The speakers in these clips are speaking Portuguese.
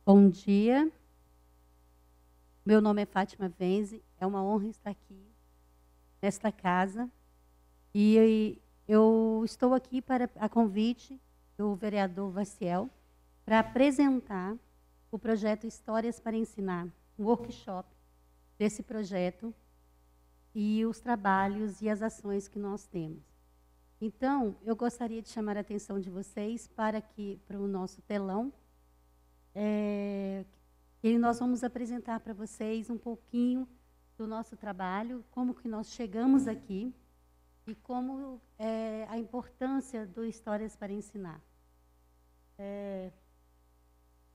Bom dia, meu nome é Fátima Venze, é uma honra estar aqui nesta casa e eu estou aqui para a convite do vereador Vaciel para apresentar o projeto Histórias para Ensinar, um workshop desse projeto e os trabalhos e as ações que nós temos. Então, eu gostaria de chamar a atenção de vocês para o nosso telão, e nós vamos apresentar para vocês um pouquinho do nosso trabalho, como que nós chegamos aqui e como a importância do Histórias para Ensinar.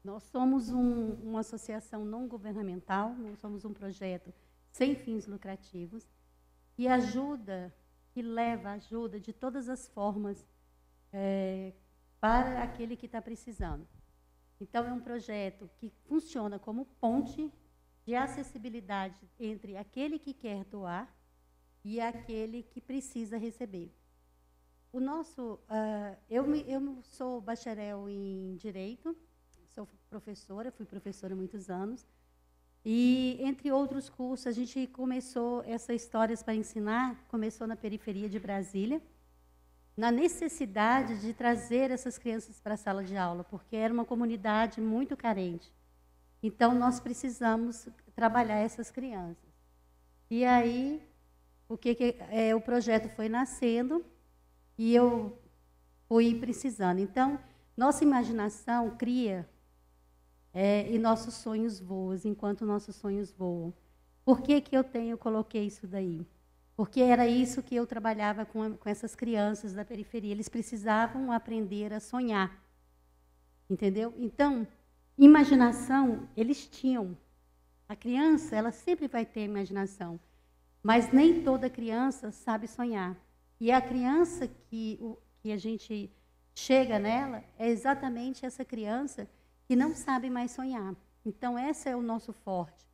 Nós somos uma associação não governamental, nós somos um projeto sem fins lucrativos e leva ajuda de todas as formas para aquele que está precisando. Então, é um projeto que funciona como ponte de acessibilidade entre aquele que quer doar e aquele que precisa receber. Eu sou bacharel em Direito, sou professora, fui professora há muitos anos, e, entre outros cursos, a gente começou essa Histórias para Ensinar, começou na periferia de Brasília, na necessidade de trazer essas crianças para a sala de aula, porque era uma comunidade muito carente. Então, nós precisamos trabalhar essas crianças. E aí, o projeto foi nascendo e eu fui precisando. Então, nossa imaginação cria e nossos sonhos voam, enquanto nossos sonhos voam. Por que eu coloquei isso daí? Porque era isso que eu trabalhava com essas crianças da periferia. Eles precisavam aprender a sonhar. Entendeu? Então, imaginação, eles tinham. A criança, ela sempre vai ter imaginação. Mas nem toda criança sabe sonhar. E a criança que a gente chega nela é exatamente essa criança que não sabe mais sonhar. Então, esse é o nosso forte.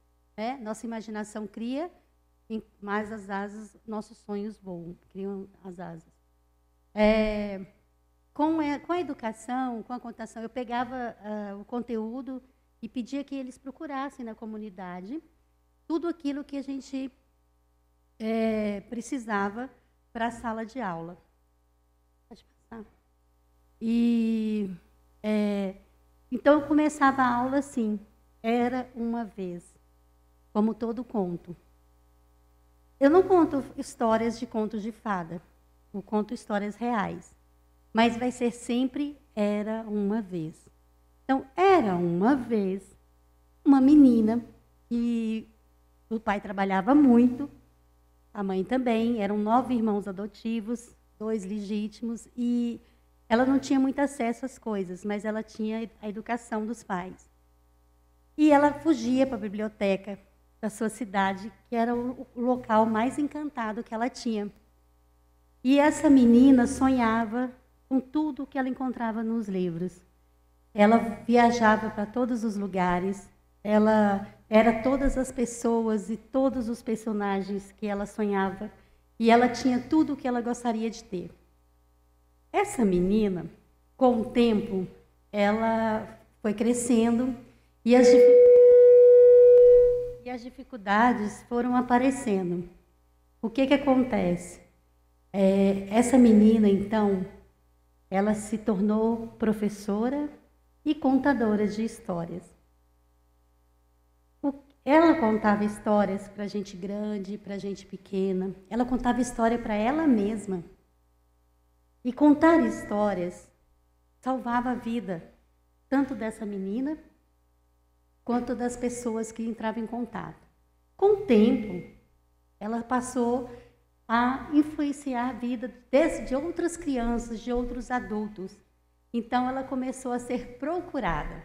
Nossa imaginação cria, mas as asas, nossos sonhos voam, criam as asas. Com a educação, com a contação, eu pegava o conteúdo e pedia que eles procurassem na comunidade tudo aquilo que a gente precisava para a sala de aula. Pode passar. Então, eu começava a aula assim, era uma vez, como todo conto. Eu não conto histórias de contos de fada, eu conto histórias reais, mas vai ser sempre era uma vez. Então, era uma vez uma menina e o pai trabalhava muito, a mãe também, eram 9 irmãos adotivos, 2 legítimos, e ela não tinha muito acesso às coisas, mas ela tinha a educação dos pais. E ela fugia para a biblioteca da sua cidade, que era o local mais encantado que ela tinha. E essa menina sonhava com tudo que ela encontrava nos livros. Ela viajava para todos os lugares, ela era todas as pessoas e todos os personagens que ela sonhava, e ela tinha tudo o que ela gostaria de ter. Essa menina, com o tempo, ela foi crescendo e as dificuldades foram aparecendo. O que acontece? Essa menina, então, ela se tornou professora e contadora de histórias. Ela contava histórias para gente grande, para gente pequena. Ela contava história para ela mesma. E contar histórias salvava a vida, tanto dessa menina, quanto das pessoas que entravam em contato. Com o tempo, ela passou a influenciar a vida de outras crianças, de outros adultos. Então, ela começou a ser procurada.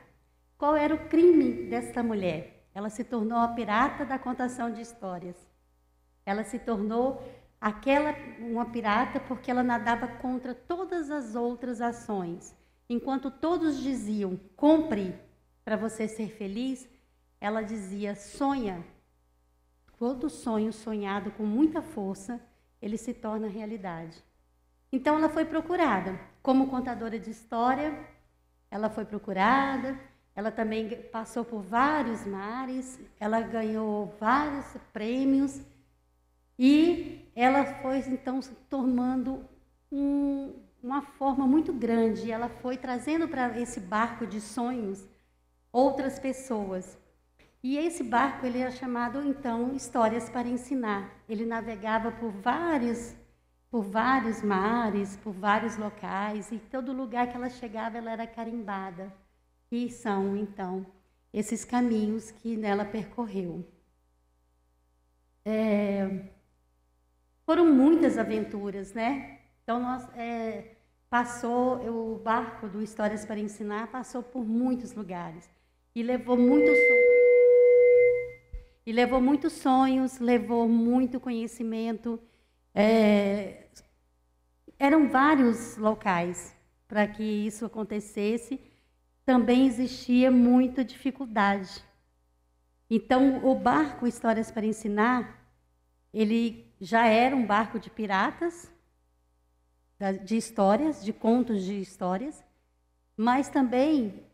Qual era o crime desta mulher? Ela se tornou a pirata da contação de histórias. Ela se tornou uma pirata porque ela nadava contra todas as outras ações. Enquanto todos diziam, compre para você ser feliz, ela dizia, sonha. Todo sonho sonhado com muita força, ele se torna realidade. Então, ela foi procurada. Como contadora de história, ela foi procurada, Ela também passou por vários mares, ela ganhou vários prêmios e ela foi, então, se tornando uma forma muito grande. Ela foi trazendo para esse barco de sonhos outras pessoas. E esse barco ele é chamado, então, Histórias para Ensinar. Ele navegava por vários mares, por vários locais, e todo lugar que ela chegava, ela era carimbada. E são, então, esses caminhos que nela percorreu. Foram muitas aventuras, né? Então, o barco do Histórias para Ensinar passou por muitos lugares. E levou muitos sonhos, levou muito conhecimento. Eram vários locais para que isso acontecesse. Também existia muita dificuldade. Então, o barco Histórias para Ensinar, ele já era um barco de piratas, de histórias, de contos de histórias, mas também,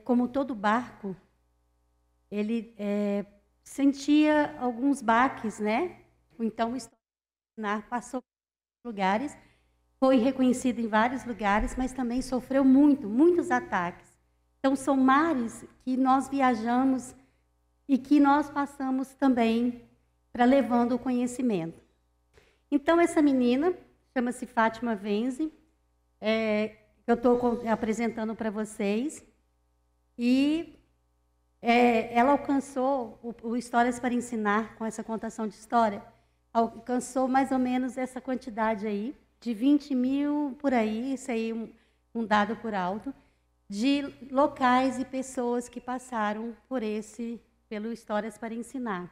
como todo barco, ele sentia alguns baques, né? Então, o Histórias para Ensinar passou por lugares, foi reconhecido em vários lugares, mas também sofreu muitos ataques. Então, são mares que nós viajamos e que nós passamos também para levando o conhecimento. Então, essa menina chama-se Fátima Venze, eu estou apresentando para vocês, e ela alcançou o Histórias para Ensinar, com essa contação de história, alcançou mais ou menos essa quantidade aí, de 20 mil por aí, isso aí um dado por alto, de locais e pessoas que passaram pelo Histórias para Ensinar.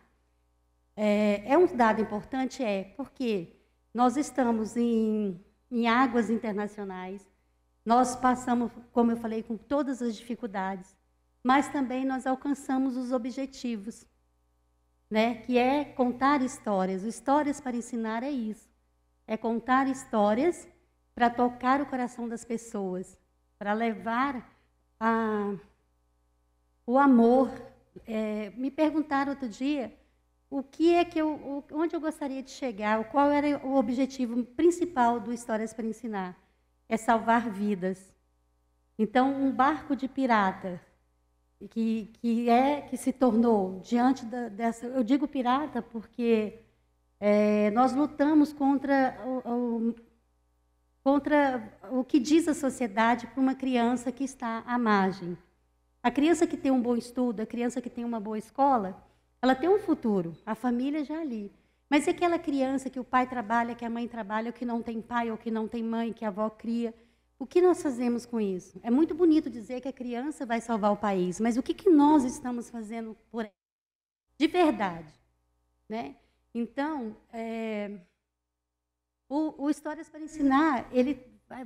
Um dado importante, porque nós estamos em águas internacionais, nós passamos, como eu falei, com todas as dificuldades, mas também nós alcançamos os objetivos, né? Que é contar histórias. O Histórias para Ensinar é isso, é contar histórias para tocar o coração das pessoas, para levar o amor. Me perguntaram outro dia onde eu gostaria de chegar, qual era o objetivo principal do Histórias para Ensinar. É salvar vidas. Então, um barco de pirata que se tornou diante dessa... Eu digo pirata porque nós lutamos contra o que diz a sociedade para uma criança que está à margem. A criança que tem um bom estudo, a criança que tem uma boa escola, ela tem um futuro, a família já ali. Mas é aquela criança que o pai trabalha, que a mãe trabalha, ou que não tem pai, ou que não tem mãe, que a avó cria. O que nós fazemos com isso? É muito bonito dizer que a criança vai salvar o país, mas o que nós estamos fazendo por ela? De verdade, né? Então, o Histórias para Ensinar, ele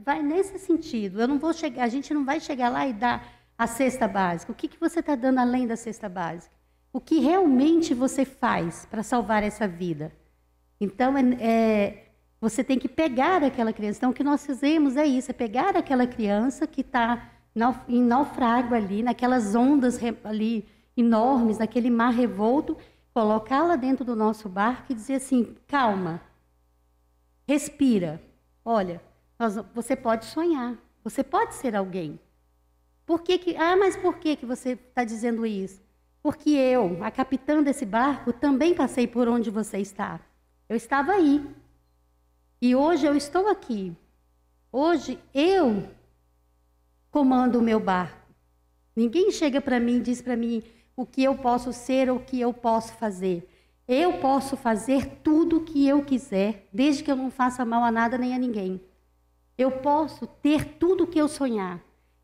vai nesse sentido. A gente não vai chegar lá e dar a cesta básica. O que você está dando além da cesta básica? O que realmente você faz para salvar essa vida? Então, você tem que pegar aquela criança. Então, o que nós fazemos é isso, é pegar aquela criança que está em naufrágio ali, naquelas ondas ali enormes, naquele mar revolto, colocá-la dentro do nosso barco e dizer assim, calma, respira. Olha, você pode sonhar, você pode ser alguém. Mas por que você está dizendo isso? Porque eu, a capitã desse barco, também passei por onde você está. Eu estava aí. E hoje eu estou aqui. Hoje eu comando o meu barco. Ninguém chega para mim e diz para mim o que eu posso ser ou o que eu posso fazer. Eu posso fazer tudo o que eu quiser, desde que eu não faça mal a nada nem a ninguém. Eu posso ter tudo o que eu sonhar,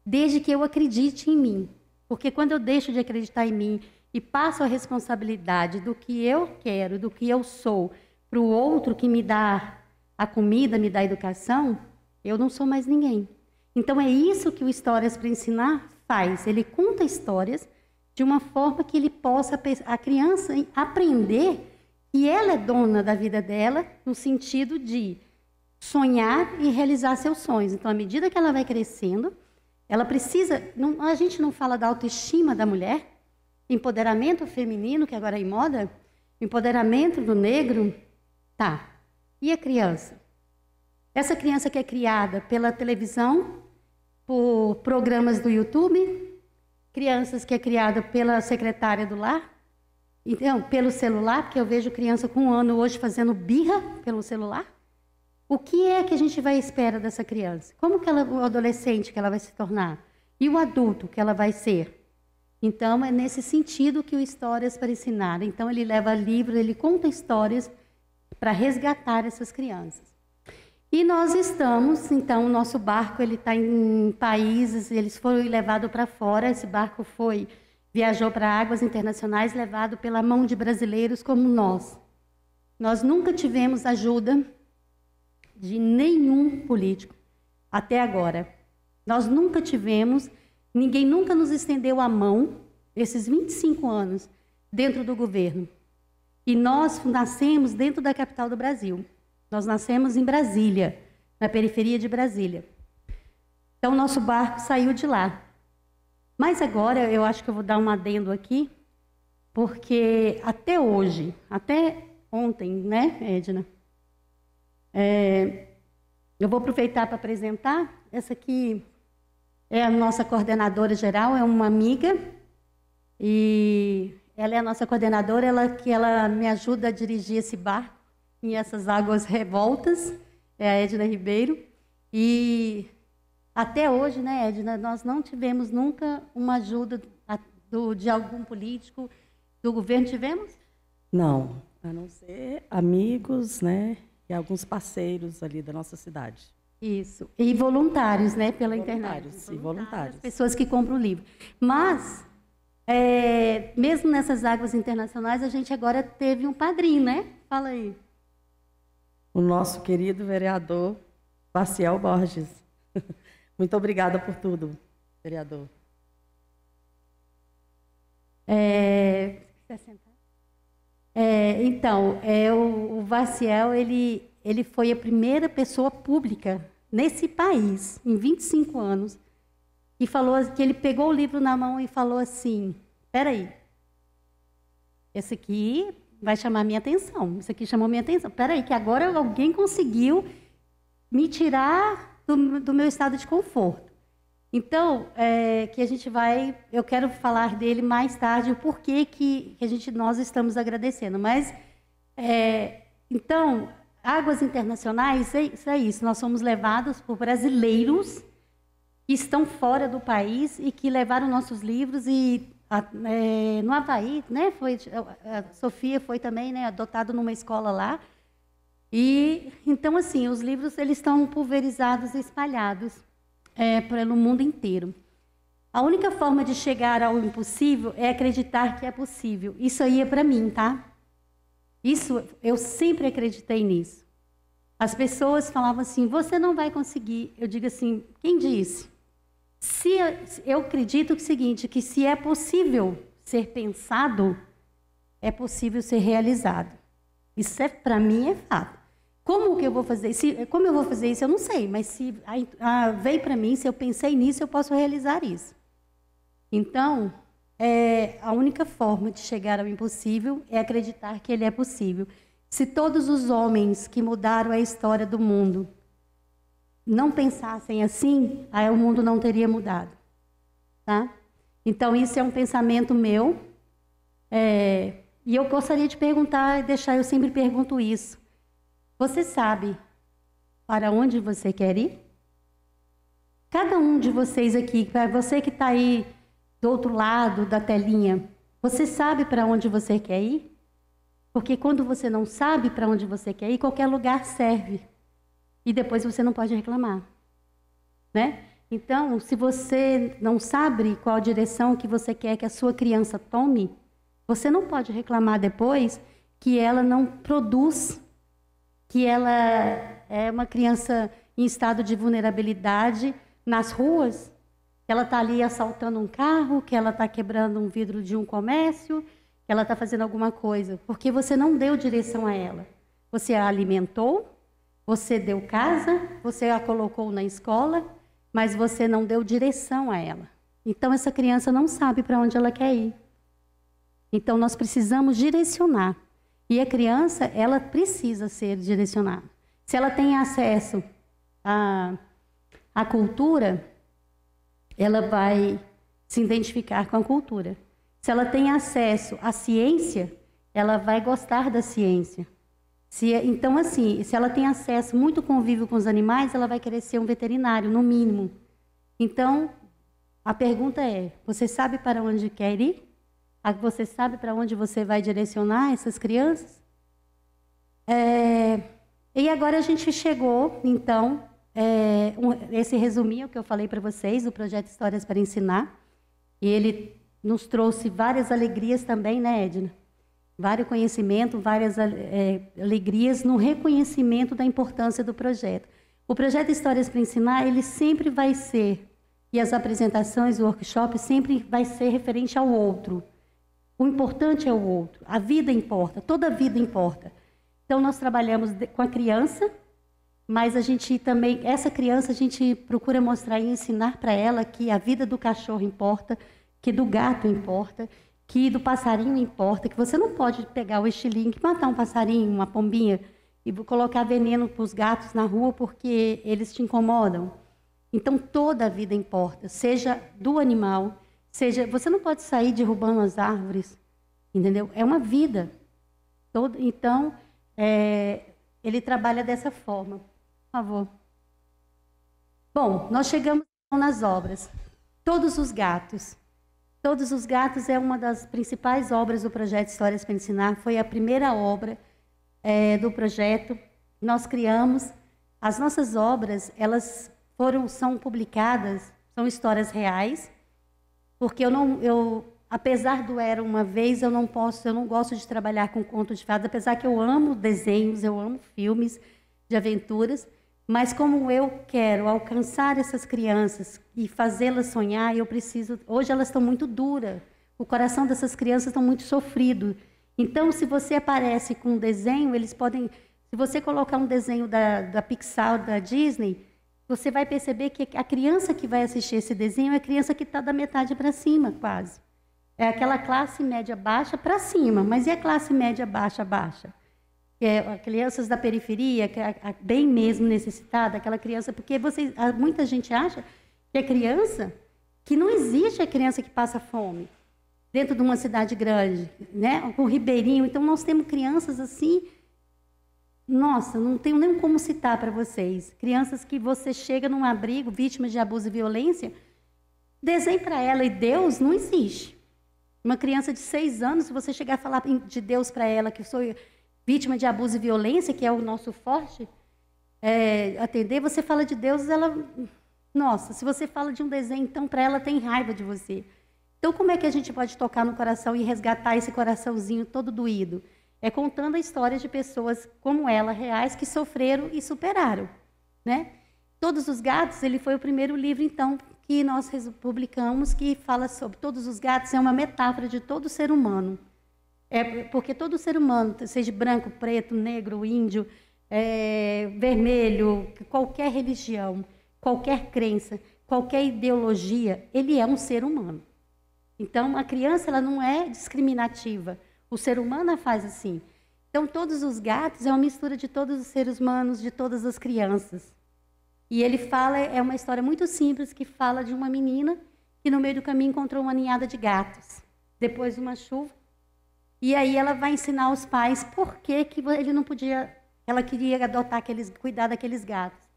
desde que eu acredite em mim. Porque quando eu deixo de acreditar em mim e passo a responsabilidade do que eu quero, do que eu sou, para o outro que me dá a comida, me dá a educação, eu não sou mais ninguém. Então é isso que o Histórias para Ensinar faz. Ele conta histórias de uma forma que ele possa, a criança aprender que ela é dona da vida dela, no sentido de sonhar e realizar seus sonhos. Então, à medida que ela vai crescendo, ela precisa... a gente não fala da autoestima da mulher, empoderamento feminino, que agora é em moda, empoderamento do negro, tá. E a criança? Essa criança que é criada pela televisão, por programas do YouTube, crianças que é criada pela secretária do lar, então, pelo celular, porque eu vejo criança com 1 ano hoje fazendo birra pelo celular. O que é que a gente vai esperar dessa criança? Como que ela, o adolescente que ela vai se tornar? E o adulto que ela vai ser? Então, é nesse sentido que o Histórias para Ensinar. Então, ele leva livros, ele conta histórias para resgatar essas crianças. E nós estamos, então, o nosso barco ele está em países, eles foram levados para fora, esse barco viajou para águas internacionais, levado pela mão de brasileiros como nós. Nós nunca tivemos ajuda de nenhum político, até agora. Nós nunca tivemos, ninguém nunca nos estendeu a mão, esses 25 anos, dentro do governo. E nós nascemos dentro da capital do Brasil. Nós nascemos em Brasília, na periferia de Brasília. Então, nosso barco saiu de lá. Mas agora, eu acho que eu vou dar um adendo aqui, porque até hoje, até ontem, né, Edna? Eu vou aproveitar para apresentar. Essa aqui é a nossa coordenadora geral, é uma amiga, e ela é a nossa coordenadora, ela me ajuda a dirigir esse barco em essas águas revoltas, é a Edna Ribeiro. E até hoje, né, Edna, nós não tivemos nunca uma ajuda de algum político, do governo, tivemos? Não, a não ser amigos, né, e alguns parceiros ali da nossa cidade. Isso, e voluntários, né, pela voluntários, internet. Sim, voluntários. Pessoas que compram o livro. Mas, mesmo nessas águas internacionais, a gente agora teve um padrinho, né? Fala aí. O nosso querido vereador, Vaciel Borges. Muito obrigada por tudo, vereador. Então, o Vaciel, ele foi a primeira pessoa pública nesse país, em 25 anos, que ele pegou o livro na mão e falou assim, espera aí, esse aqui vai chamar minha atenção, isso aqui chamou minha atenção, espera aí, que agora alguém conseguiu me tirar do meu estado de conforto. Então, eu quero falar dele mais tarde, o porquê que nós estamos agradecendo. Mas, então, águas internacionais, isso é isso. Nós somos levados por brasileiros que estão fora do país e que levaram nossos livros no Havaí, né? A Sofia foi também, né, adotada numa escola lá. E então, assim, os livros eles estão pulverizados e espalhados pelo mundo inteiro. A única forma de chegar ao impossível é acreditar que é possível. Isso aí é para mim, tá? Isso, eu sempre acreditei nisso. As pessoas falavam assim, você não vai conseguir. Eu digo assim, quem disse? Eu acredito que é o seguinte, que se é possível ser pensado, é possível ser realizado. Isso para mim é fato. Como que eu vou fazer? Como eu vou fazer isso, eu não sei, mas se veio para mim, se eu pensei nisso, eu posso realizar isso. Então, a única forma de chegar ao impossível é acreditar que ele é possível. Se todos os homens que mudaram a história do mundo não pensassem assim, aí o mundo não teria mudado. Tá? Então, isso é um pensamento meu. E eu gostaria de perguntar, eu sempre pergunto isso. Você sabe para onde você quer ir? Cada um de vocês aqui, para você que está aí do outro lado da telinha, você sabe para onde você quer ir? Porque quando você não sabe para onde você quer ir, qualquer lugar serve. E depois você não pode reclamar. Né? Então, se você não sabe qual direção que você quer que a sua criança tome, você não pode reclamar depois que ela não produz, que ela é uma criança em estado de vulnerabilidade nas ruas, que ela está ali assaltando um carro, que ela está quebrando um vidro de um comércio, que ela está fazendo alguma coisa, porque você não deu direção a ela. Você a alimentou, você deu casa, você a colocou na escola, mas você não deu direção a ela. Então, essa criança não sabe para onde ela quer ir. Então, nós precisamos direcionar. E a criança, ela precisa ser direcionada. Se ela tem acesso à cultura, ela vai se identificar com a cultura. Se ela tem acesso à ciência, ela vai gostar da ciência. Então, assim, se ela tem acesso, muito convívio com os animais, ela vai querer ser um veterinário, no mínimo. Então, a pergunta é, você sabe para onde quer ir? Você sabe para onde você vai direcionar essas crianças? E agora a gente chegou, então, esse resuminho que eu falei para vocês, o projeto Histórias para Ensinar. E ele nos trouxe várias alegrias também, né, Edna? Vários conhecimentos, várias alegrias no reconhecimento da importância do projeto. O projeto Histórias para Ensinar, ele sempre vai ser, e as apresentações, o workshop, sempre vai ser referente ao outro. O importante é o outro. A vida importa, toda a vida importa. Então, nós trabalhamos com a criança, mas a gente também, essa criança, a gente procura mostrar e ensinar para ela que a vida do cachorro importa, que do gato importa, que do passarinho importa, que você não pode pegar o estilingue, matar um passarinho, uma pombinha, e colocar veneno para os gatos na rua porque eles te incomodam. Então, toda a vida importa, seja do animal, seja... Você não pode sair derrubando as árvores, entendeu? É uma vida. Então, ele trabalha dessa forma. Por favor. Bom, nós chegamos nas obras. Todos os gatos. Todos os gatos é uma das principais obras do projeto Histórias para Ensinar. Foi a primeira obra do projeto. Nós criamos. As nossas obras, elas são publicadas, são histórias reais, porque apesar do Era Uma Vez, eu não gosto de trabalhar com conto de fadas, apesar que eu amo desenhos, eu amo filmes de aventuras, mas como eu quero alcançar essas crianças e fazê-las sonhar, eu preciso... Hoje elas estão muito duras, o coração dessas crianças está muito sofrido. Então, se você aparece com um desenho, eles podem... Se você colocar um desenho da Pixar, da Disney, você vai perceber que a criança que vai assistir esse desenho é a criança que está da metade para cima, quase. É aquela classe média baixa para cima, mas e a classe média baixa? Que é crianças da periferia, que é bem mesmo necessitada, aquela criança, porque muita gente acha que a criança, que não existe a criança que passa fome dentro de uma cidade grande, né? Com Ribeirinho. Então, nós temos crianças assim, nossa, não tenho nem como citar para vocês. Crianças que você chega num abrigo, vítimas de abuso e violência, desenhe para ela, e Deus não existe. Uma criança de 6 anos, se você chegar a falar de Deus para ela, que eu sou vítima de abuso e violência, que é o nosso forte, atender, você fala de Deus, ela... Nossa, se você fala de um desenho, então, para ela, tem raiva de você. Então, como é que a gente pode tocar no coração e resgatar esse coraçãozinho todo doído? É contando a história de pessoas como ela, reais, que sofreram e superaram, né? Todos os Gatos, ele foi o primeiro livro, então, que nós publicamos, que fala sobre Todos os Gatos, é uma metáfora de todo ser humano. Porque todo ser humano, seja branco, preto, negro, índio, vermelho, qualquer religião, qualquer crença, qualquer ideologia, ele é um ser humano. Então, a criança, ela não é discriminativa. O ser humano a faz assim. Então, Todos os Gatos é uma mistura de todos os seres humanos, de todas as crianças. E ele fala, é uma história muito simples, que fala de uma menina que no meio do caminho encontrou uma ninhada de gatos, depois de uma chuva. E aí ela vai ensinar aos pais por que ele não podia, ela queria cuidar daqueles gatos.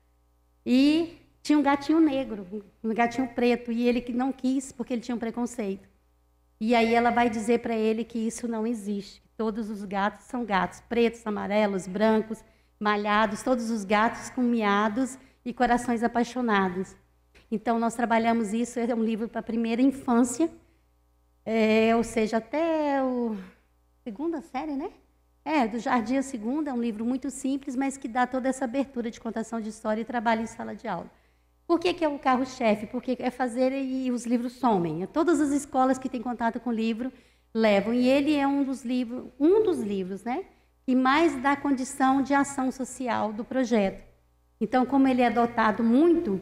E tinha um gatinho negro, um gatinho preto, e ele que não quis porque ele tinha um preconceito. E aí ela vai dizer para ele que isso não existe. Todos os gatos são gatos, pretos, amarelos, brancos, malhados, todos os gatos com miados e corações apaixonados. Então, nós trabalhamos isso, é um livro para a primeira infância, ou seja, até a segunda série, né? Do Jardim a Segunda, é um livro muito simples, mas que dá toda essa abertura de contação de história e trabalho em sala de aula. Por que é o carro-chefe? Porque é fazer e os livros somem. Todas as escolas que têm contato com o livro levam. E ele é um dos livros, né, que mais dá condição de ação social do projeto. Então, como ele é dotado muito,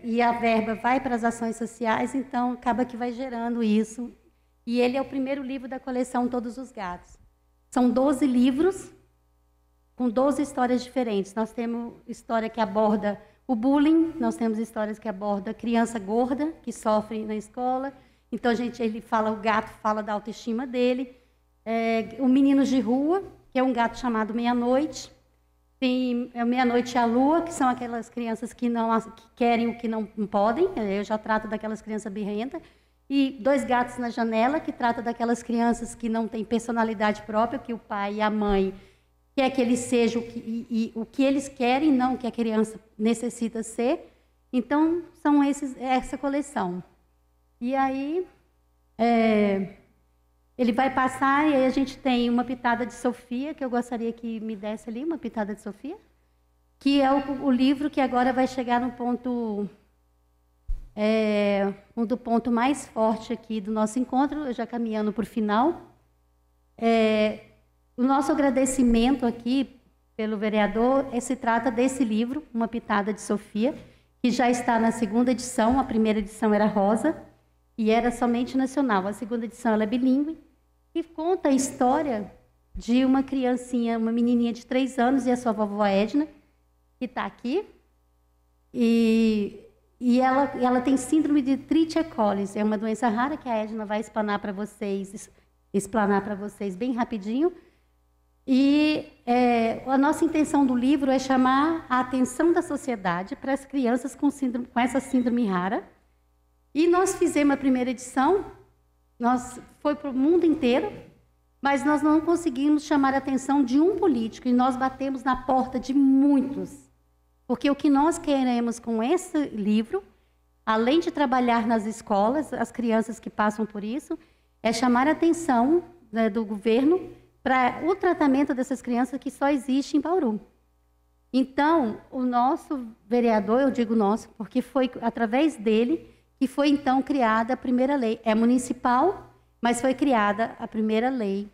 e a verba vai para as ações sociais, então acaba que vai gerando isso. E ele é o primeiro livro da coleção Todos os Gatos. São 12 livros com 12 histórias diferentes. Nós temos história que aborda o bullying, nós temos histórias que abordam criança gorda que sofre na escola. Então ele fala, o gato fala da autoestima dele. O Meninos de Rua, que é um gato chamado Meia-Noite. Tem Meia-Noite e a Lua, que são aquelas crianças que querem o que não podem. Eu já trato daquelas crianças birrentas. E Dois Gatos na Janela, que trata daquelas crianças que não têm personalidade própria, que o pai e a mãe quer que eles sejam o que eles querem, não o que a criança necessita ser. Então, são essa coleção. E aí, ele vai passar, e aí a gente tem uma pitada de Sofia, que eu gostaria que me desse ali, uma pitada de Sofia, que é o livro que agora vai chegar no ponto... um do ponto mais forte aqui do nosso encontro, já caminhando para o final. O nosso agradecimento aqui pelo vereador se trata desse livro, Uma Pitada de Sofia, que já está na segunda edição. A primeira edição era rosa e era somente nacional. A segunda edição ela é bilíngue e conta a história de uma criancinha, uma menininha de 3 anos e a sua vovó Edna, que está aqui. E ela tem síndrome de trichia-colitis. É uma doença rara que a Edna vai explanar para vocês bem rapidinho. E a nossa intenção do livro é chamar a atenção da sociedade para as crianças com essa síndrome rara. E nós fizemos a primeira edição, foi para o mundo inteiro, mas nós não conseguimos chamar a atenção de um político, e nós batemos na porta de muitos. Porque o que nós queremos com esse livro, além de trabalhar nas escolas, as crianças que passam por isso, é chamar a atenção, né, do governo para o tratamento dessas crianças que só existe em Bauru. Então, o nosso vereador, eu digo nosso, porque foi através dele que foi então criada a primeira lei. É municipal, mas foi criada a primeira lei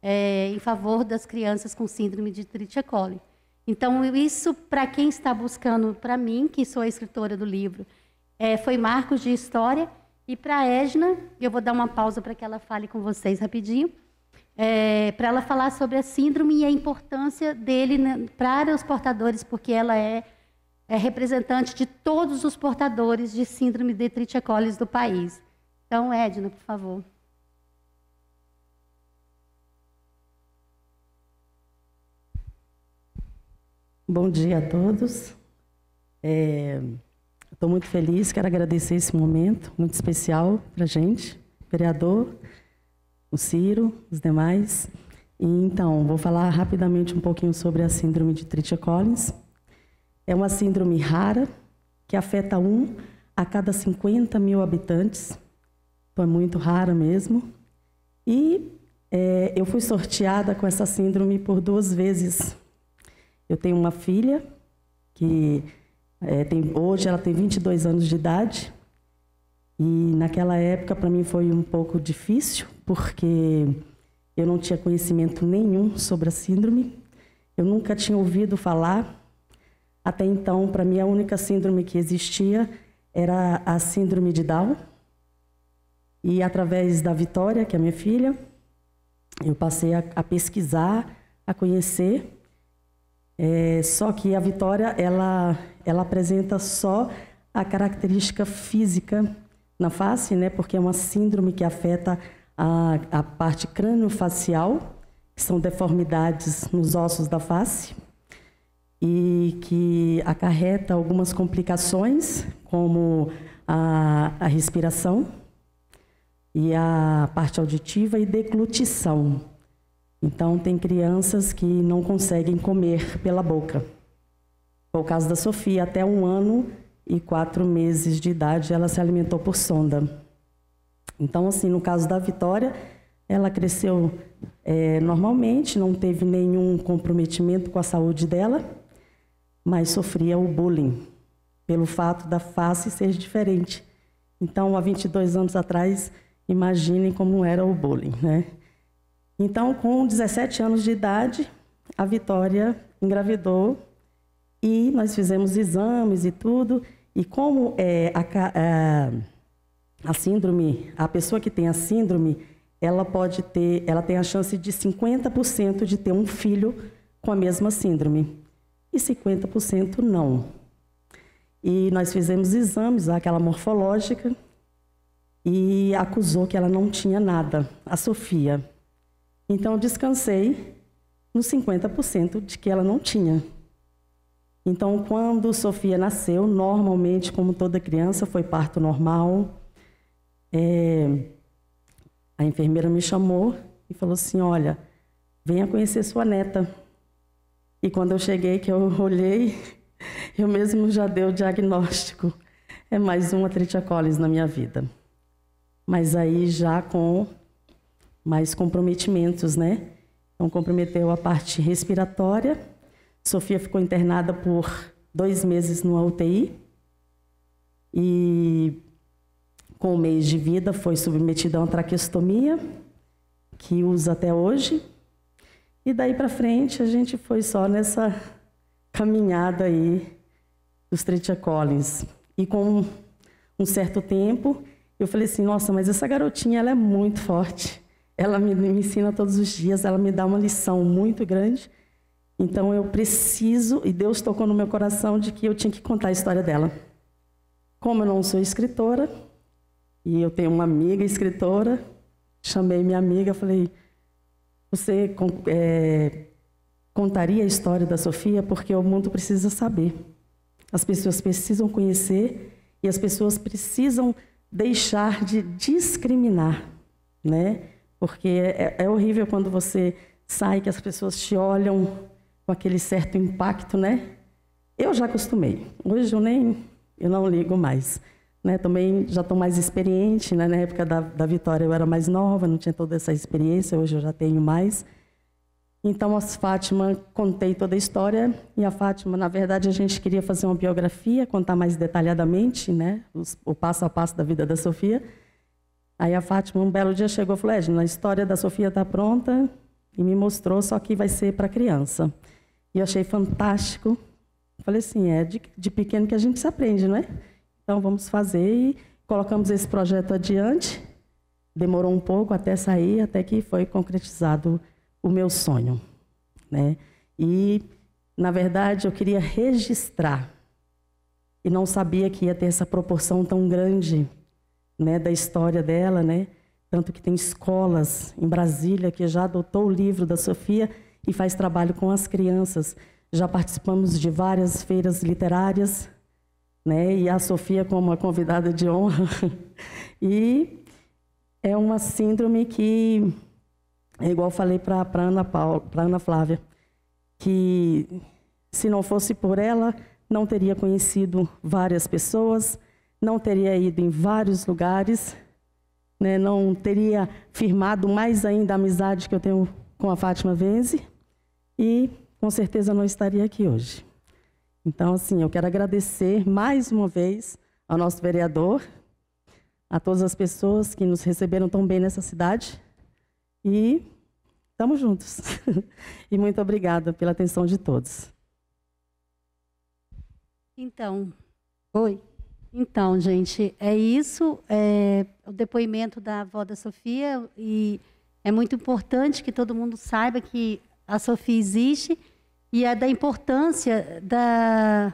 em favor das crianças com síndrome de trichia-colitis. Então, isso, para quem está buscando, para mim, que sou a escritora do livro, foi marcos de história. E para a Edna, eu vou dar uma pausa para que ela fale com vocês rapidinho, para ela falar sobre a síndrome e a importância dele, né, para os portadores, porque ela é representante de todos os portadores de síndrome de trichia-colitis do país. Então, Edna, por favor. Bom dia a todos. Estou muito feliz, quero agradecer esse momento muito especial para a gente, vereador, o Ciro, os demais. Então, vou falar rapidamente um pouquinho sobre a síndrome de trichia-colitis. É uma síndrome rara que afeta 1 a cada 50 mil habitantes. Então, é muito rara mesmo. E eu fui sorteada com essa síndrome por 2 vezes. Eu tenho uma filha que hoje ela tem 22 anos de idade. E naquela época para mim foi um pouco difícil, porque eu não tinha conhecimento nenhum sobre a síndrome. Eu nunca tinha ouvido falar. Até então, para mim, a única síndrome que existia era a síndrome de Down. E através da Vitória, que é minha filha, eu passei a pesquisar, a conhecer. Só que a Vitória, ela apresenta só a característica física na face, né? Porque é uma síndrome que afeta a parte crânio-facial, que são deformidades nos ossos da face, e que acarreta algumas complicações, como a respiração, e a parte auditiva e deglutição. Então, tem crianças que não conseguem comer pela boca. Foi o caso da Sofia, até 1 ano e 4 meses de idade, ela se alimentou por sonda. Então, assim, no caso da Vitória, ela cresceu normalmente, não teve nenhum comprometimento com a saúde dela, mas sofria o bullying, pelo fato da face ser diferente. Então, há 22 anos atrás, imaginem como era o bullying, né? Então, com 17 anos de idade, a Vitória engravidou e nós fizemos exames e tudo, E como a síndrome, a pessoa que tem a síndrome, ela tem a chance de 50% de ter um filho com a mesma síndrome. E 50% não. E nós fizemos exames, aquela morfológica, e acusou que ela não tinha nada, a Sofia. Então, eu descansei nos 50% de que ela não tinha. Então, quando Sofia nasceu, normalmente, como toda criança, foi parto normal. A enfermeira me chamou e falou assim, olha, venha conhecer sua neta. E quando eu cheguei, que eu olhei, eu mesmo já dei o diagnóstico. É mais uma trichiacolis na minha vida. Mas aí já com mais comprometimentos, né? Então, comprometeu a parte respiratória. Sofia ficou internada por 2 meses no UTI. E com 1 mês de vida foi submetida a uma traqueostomia, que usa até hoje. E daí para frente a gente foi só nessa caminhada aí dos trichiacolis. E com um certo tempo, eu falei assim, nossa, mas essa garotinha ela é muito forte. Ela me ensina todos os dias, ela me dá uma lição muito grande. Então eu preciso, e Deus tocou no meu coração de que eu tinha que contar a história dela. Como eu não sou escritora, e eu tenho uma amiga escritora, chamei minha amiga, falei, você contaria a história da Sofia? Porque o mundo precisa saber. As pessoas precisam conhecer e as pessoas precisam deixar de discriminar, né? Porque é horrível quando você sai, que as pessoas te olham com aquele certo impacto, né? Eu já acostumei. Hoje eu não ligo mais. Né? Também já estou mais experiente, né? Na época da Vitória eu era mais nova, não tinha toda essa experiência, hoje eu já tenho mais. Então, a Fátima, contei toda a história, e a Fátima, na verdade, a gente queria fazer uma biografia, contar mais detalhadamente, né? O passo a passo da vida da Sofia. Aí a Fátima, um belo dia, chegou e falou, Edna, a história da Sofia está pronta, e me mostrou, só que vai ser para criança. E eu achei fantástico. Falei assim, de pequeno que a gente se aprende, não é? Então, vamos fazer e colocamos esse projeto adiante. Demorou um pouco até sair, até que foi concretizado o meu sonho, né? E, na verdade, eu queria registrar. E não sabia que ia ter essa proporção tão grande, né, da história dela, né? Tanto que tem escolas em Brasília que já adotou o livro da Sofia e faz trabalho com as crianças. Já participamos de várias feiras literárias, né? E a Sofia como uma convidada de honra. E é uma síndrome que, é igual eu falei para Ana Flávia, que se não fosse por ela, não teria conhecido várias pessoas, não teria ido em vários lugares, né? Não teria firmado mais ainda a amizade que eu tenho com a Fátima Venze e com certeza não estaria aqui hoje. Então, assim, eu quero agradecer mais uma vez ao nosso vereador, a todas as pessoas que nos receberam tão bem nessa cidade. E estamos juntos. E muito obrigada pela atenção de todos. Então, gente, é isso. É o depoimento da avó da Sofia. E é muito importante que todo mundo saiba que a Sofia existe. E é da importância da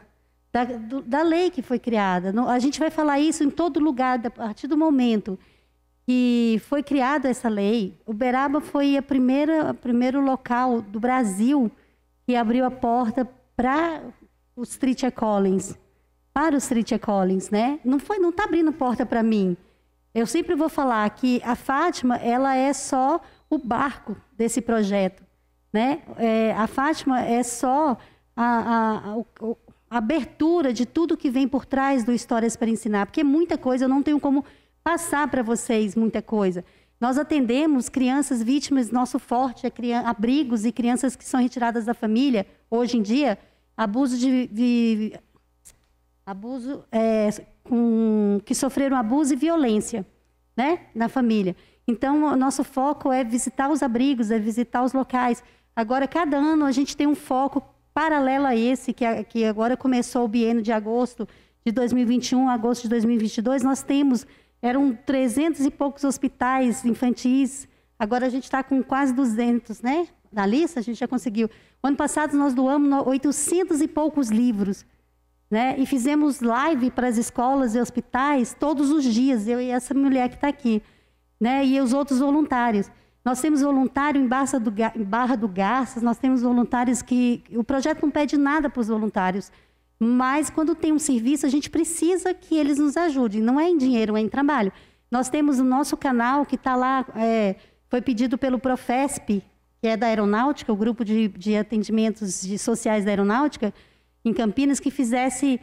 lei que foi criada. A gente vai falar isso em todo lugar, a partir do momento que foi criada essa lei. Uberaba foi o primeiro local do Brasil que abriu a porta para os trichiacolis, né? Não está abrindo porta para mim. Eu sempre vou falar que a Fátima, ela é só o barco desse projeto. Né? A Fátima é só a abertura de tudo que vem por trás do Histórias para Ensinar, porque muita coisa, eu não tenho como passar para vocês muita coisa. Nós atendemos crianças vítimas, nosso forte é abrigos e crianças que são retiradas da família, hoje em dia, que sofreram abuso e violência, né, na família. Então, o nosso foco é visitar os abrigos, é visitar os locais. Agora, cada ano, a gente tem um foco paralelo a esse, que agora começou o biênio de agosto, de 2021 a agosto de 2022, nós temos, eram 300 e poucos hospitais infantis, agora a gente está com quase 200, né? Na lista, a gente já conseguiu. O ano passado nós doamos 800 e poucos livros, né? E fizemos live para as escolas e hospitais todos os dias, eu e essa mulher que está aqui, né? E os outros voluntários. Nós temos voluntário em Barra do Garças, nós temos voluntários que... O projeto não pede nada para os voluntários, mas quando tem um serviço, a gente precisa que eles nos ajudem. Não é em dinheiro, é em trabalho. Nós temos o nosso canal que está lá, foi pedido pelo Profesp, que é da Aeronáutica, o grupo de atendimentos sociais da Aeronáutica, em Campinas, que fizesse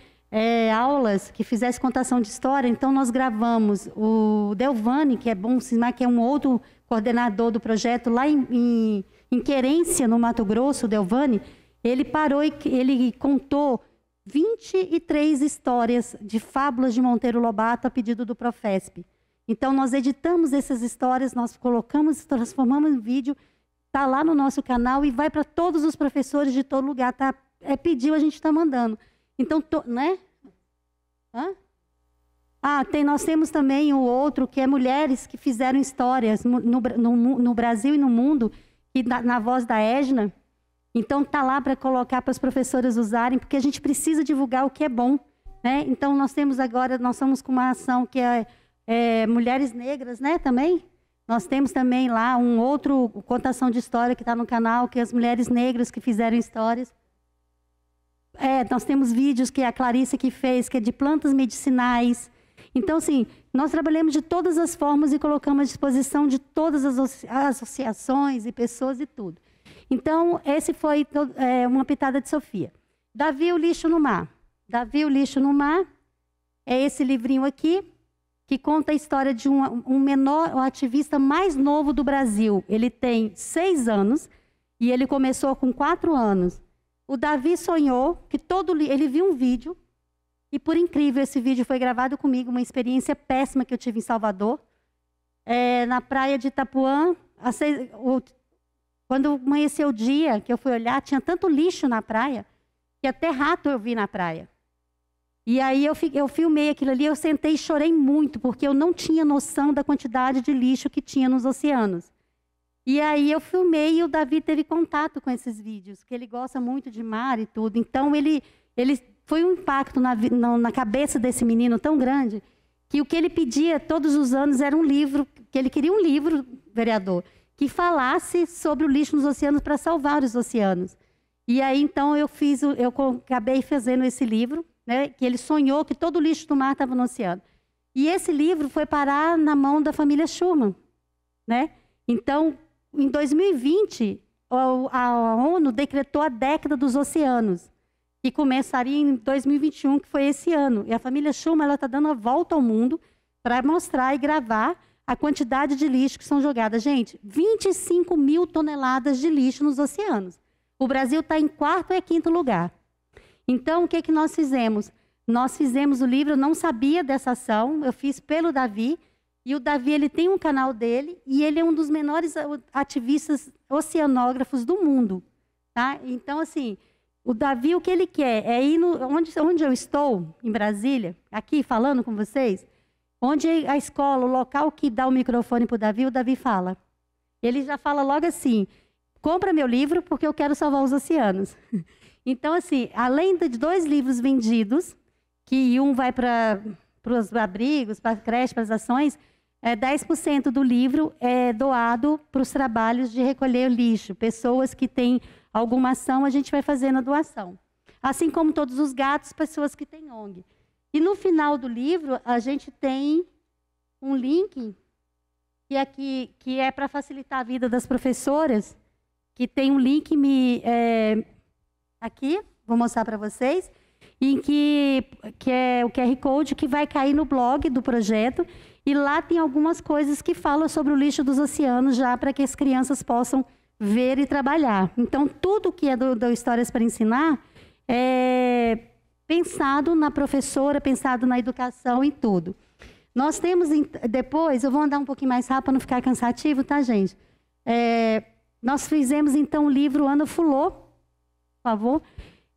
aulas, que fizesse contação de história. Então, nós gravamos o Delvani, que é bom cismar, que é um outro coordenador do projeto, lá em Querência, no Mato Grosso, o Delvani, ele parou e ele contou 23 histórias de fábulas de Monteiro Lobato a pedido do Profesp. Então, nós editamos essas histórias, nós colocamos, transformamos em vídeo, está lá no nosso canal e vai para todos os professores de todo lugar. Tá? Pediu, a gente está mandando. Então, né? Nós temos também o outro, que é mulheres que fizeram histórias no Brasil e no mundo, que na voz da Edna. Então, está lá para colocar para as professoras usarem, porque a gente precisa divulgar o que é bom. Né? Então, nós temos agora, nós estamos com uma ação que é Mulheres Negras, né, também. Nós temos também lá um outro contação de história que está no canal, que é as mulheres negras que fizeram histórias. Nós temos vídeos que a Clarice que fez, que é de plantas medicinais. Então, assim, nós trabalhamos de todas as formas e colocamos à disposição de todas as associações e pessoas e tudo. Então, esse foi uma pitada de Sofia. Davi, o lixo no mar. Davi, o lixo no mar é esse livrinho aqui, que conta a história de o ativista mais novo do Brasil. Ele tem 6 anos e ele começou com 4 anos. O Davi sonhou que ele viu um vídeo, e por incrível, esse vídeo foi gravado comigo, uma experiência péssima que eu tive em Salvador, na praia de Itapuã. Quando amanheceu o dia, que eu fui olhar, tinha tanto lixo na praia, que até rato eu vi na praia. E aí eu filmei aquilo ali, eu sentei e chorei muito, porque eu não tinha noção da quantidade de lixo que tinha nos oceanos. E aí eu filmei e o Davi teve contato com esses vídeos, que ele gosta muito de mar e tudo. Então, ele foi um impacto na cabeça desse menino tão grande, que o que ele pedia todos os anos era um livro, que ele queria um livro, vereador, que falasse sobre o lixo nos oceanos para salvar os oceanos. E aí, então, eu acabei fazendo esse livro, né, que ele sonhou que todo o lixo do mar estava no oceano. E esse livro foi parar na mão da família Schumann. Né? Então, em 2020, a ONU decretou a década dos oceanos, que começaria em 2021, que foi esse ano. E a família Schumann está dando a volta ao mundo para mostrar e gravar a quantidade de lixo que são jogadas. Gente, 25 mil toneladas de lixo nos oceanos. O Brasil está em 4º e 5º lugar. Então, o que nós fizemos? Nós fizemos o livro, eu não sabia dessa ação, eu fiz pelo Davi, e o Davi ele tem um canal dele, e ele é um dos menores ativistas oceanógrafos do mundo. Tá? Então, assim, o Davi, o que ele quer é ir onde eu estou, em Brasília, aqui falando com vocês, onde a escola, o local que dá o microfone para o Davi fala. Ele já fala logo assim, compra meu livro porque eu quero salvar os oceanos. Então, assim, além de 2 livros vendidos, que um vai para os abrigos, para a creche, para as ações, 10% do livro é doado para os trabalhos de recolher o lixo. Pessoas que têm alguma ação, a gente vai fazendo a doação. Assim como todos os gatos, pessoas que têm ONG. E no final do livro, a gente tem um link que é para facilitar a vida das professoras, que tem um link aqui, vou mostrar para vocês, em que é o QR Code que vai cair no blog do projeto, e lá tem algumas coisas que falam sobre o lixo dos oceanos, já para que as crianças possam ver e trabalhar. Então, tudo que é do Histórias para Ensinar é pensado na professora, pensado na educação e tudo. Nós temos, depois, eu vou andar um pouquinho mais rápido para não ficar cansativo, tá, gente? Nós fizemos, então, o livro Ana Fulô, por favor.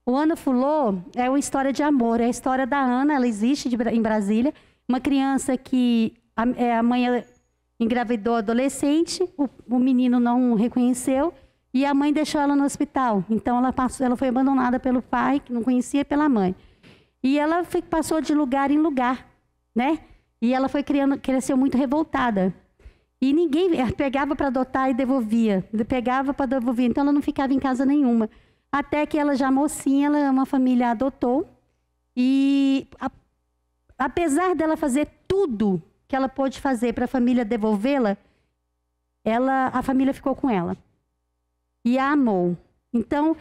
O Ana Fulô é uma história de amor, é a história da Ana, ela existe em Brasília, uma criança que a mãe engravidou adolescente, o menino não reconheceu e a mãe deixou ela no hospital. Então ela foi abandonada pelo pai, que não conhecia, e pela mãe. E ela passou de lugar em lugar, né? E ela cresceu muito revoltada. E ninguém pegava para adotar e devolvia, pegava para devolver. Então ela não ficava em casa nenhuma. Até que ela já mocinha, uma família a adotou. E apesar dela fazer tudo que ela pôde fazer para a família devolvê-la, a família ficou com ela. E a amou. Então,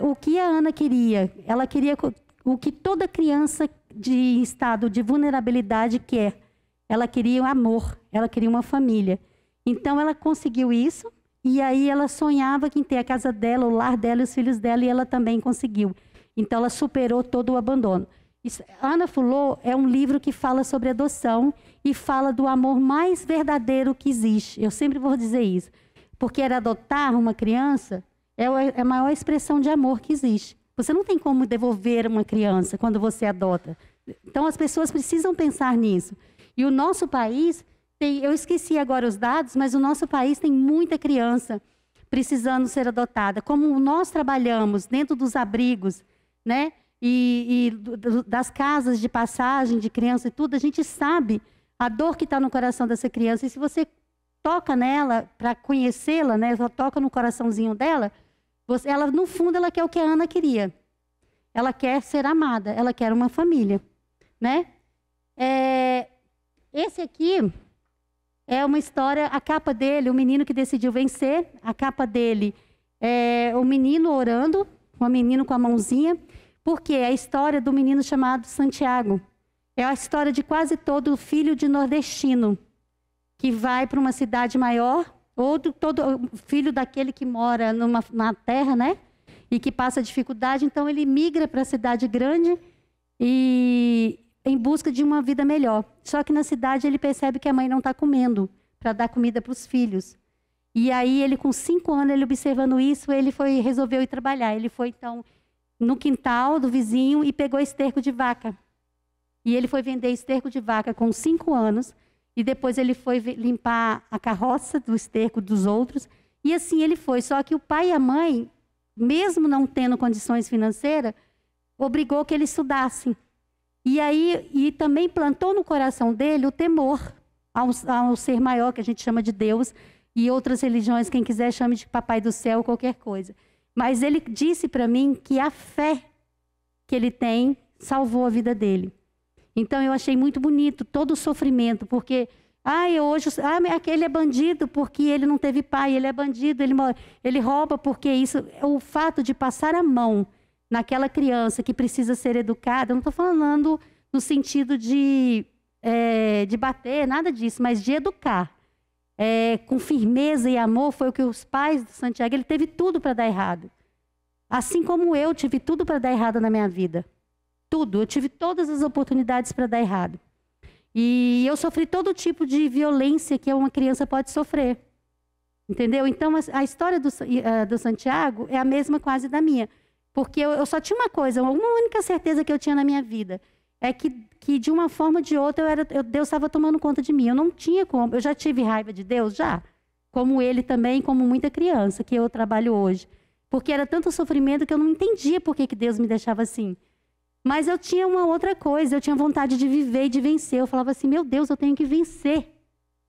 o que a Ana queria? Ela queria o que toda criança de estado de vulnerabilidade quer. Ela queria o amor, ela queria uma família. Então, ela conseguiu isso. E aí ela sonhava em ter a casa dela, o lar dela e os filhos dela, e ela também conseguiu. Então ela superou todo o abandono. Ana Fulô é um livro que fala sobre adoção e fala do amor mais verdadeiro que existe. Eu sempre vou dizer isso. Porque adotar uma criança é a maior expressão de amor que existe. Você não tem como devolver uma criança quando você adota. Então as pessoas precisam pensar nisso. E o nosso país... eu esqueci agora os dados, mas o nosso país tem muita criança precisando ser adotada. Como nós trabalhamos dentro dos abrigos, né, das casas de passagem de criança e tudo, a gente sabe a dor que está no coração dessa criança. E se você toca nela para conhecê-la, né, toca no coraçãozinho dela, ela, no fundo, ela quer o que a Ana queria. Ela quer ser amada, ela quer uma família, né? Esse aqui... é uma história, a capa dele, o menino que decidiu vencer, a capa dele é o menino orando, um menino com a mãozinha, porque é a história do menino chamado Santiago. É a história de quase todo filho de nordestino, que vai para uma cidade maior, ou todo filho daquele que mora na terra, né? E que passa dificuldade, então ele migra para a cidade grande e... em busca de uma vida melhor. Só que na cidade ele percebe que a mãe não está comendo para dar comida para os filhos. E aí ele, com 5 anos, ele observando isso, ele resolveu ir trabalhar. Ele foi, então, no quintal do vizinho e pegou esterco de vaca. E ele foi vender esterco de vaca com 5 anos. E depois ele foi limpar a carroça do esterco dos outros. E assim ele foi. Só que o pai e a mãe, mesmo não tendo condições financeiras, obrigou que ele estudasse. E também plantou no coração dele o temor ao ser maior, que a gente chama de Deus, e outras religiões, quem quiser chame de Papai do Céu, qualquer coisa. Mas ele disse para mim que a fé que ele tem salvou a vida dele. Então eu achei muito bonito todo o sofrimento, porque aquele é bandido porque ele não teve pai, ele é bandido, ele rouba porque isso, o fato de passar a mão naquela criança que precisa ser educada, eu não estou falando no sentido de bater, nada disso, mas de educar. Com firmeza e amor, foi o que os pais do Santiago, ele teve tudo para dar errado. Assim como eu tive tudo para dar errado na minha vida. Tudo, eu tive todas as oportunidades para dar errado. E eu sofri todo tipo de violência que uma criança pode sofrer. Entendeu? Então, a história do Santiago é a mesma quase da minha. Porque eu só tinha uma coisa, uma única certeza que eu tinha na minha vida. É que de uma forma ou de outra, Deus estava tomando conta de mim. Eu não tinha como. Eu já tive raiva de Deus, já. Como ele também, como muita criança que eu trabalho hoje. Porque era tanto sofrimento que eu não entendia por que Deus me deixava assim. Mas eu tinha uma outra coisa, eu tinha vontade de viver e de vencer. Eu falava assim, meu Deus, eu tenho que vencer.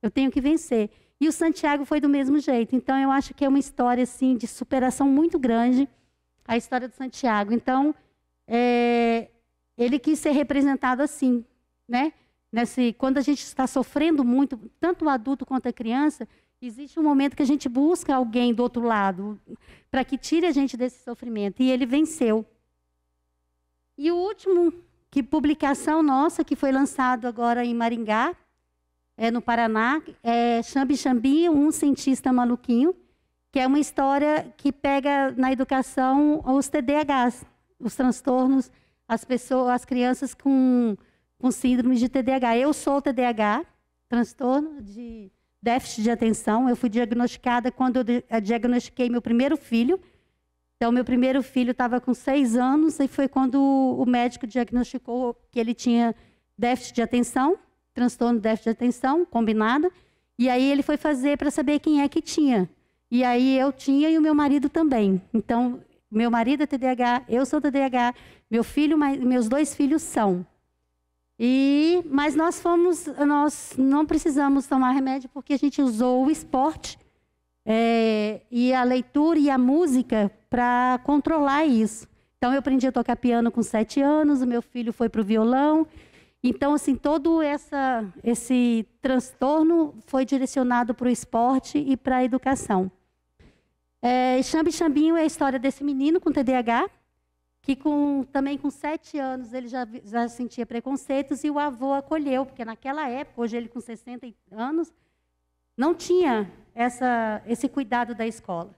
Eu tenho que vencer. E o Santiago foi do mesmo jeito. Então, eu acho que é uma história assim, de superação muito grande, a história do Santiago. Então, ele quis ser representado assim, né? Quando a gente está sofrendo muito, tanto o adulto quanto a criança, existe um momento que a gente busca alguém do outro lado para que tire a gente desse sofrimento. E ele venceu. E o último, publicação nossa, que foi lançado agora em Maringá, no Paraná, é Xambi Xambi, um cientista maluquinho, que é uma história que pega na educação os TDAHs, os transtornos, as crianças com síndrome de TDAH. Eu sou TDAH, transtorno de déficit de atenção. Eu fui diagnosticada quando eu diagnostiquei meu primeiro filho. Então, meu primeiro filho estava com 6 anos e foi quando o médico diagnosticou que ele tinha déficit de atenção, transtorno de déficit de atenção, combinado. E aí ele foi fazer para saber quem é que tinha. E aí eu tinha e o meu marido também. Então, meu marido é TDAH, eu sou TDAH, meus 2 filhos são. Mas nós não precisamos tomar remédio porque a gente usou o esporte e a leitura e a música para controlar isso. Então, eu aprendi a tocar piano com 7 anos, o meu filho foi para o violão. Então, assim, todo esse transtorno foi direcionado para o esporte e para a educação. Xambi Xambinho é a história desse menino com TDAH, que também com 7 anos ele já sentia preconceitos e o avô acolheu, porque naquela época, hoje ele com 60 anos, não tinha esse cuidado da escola.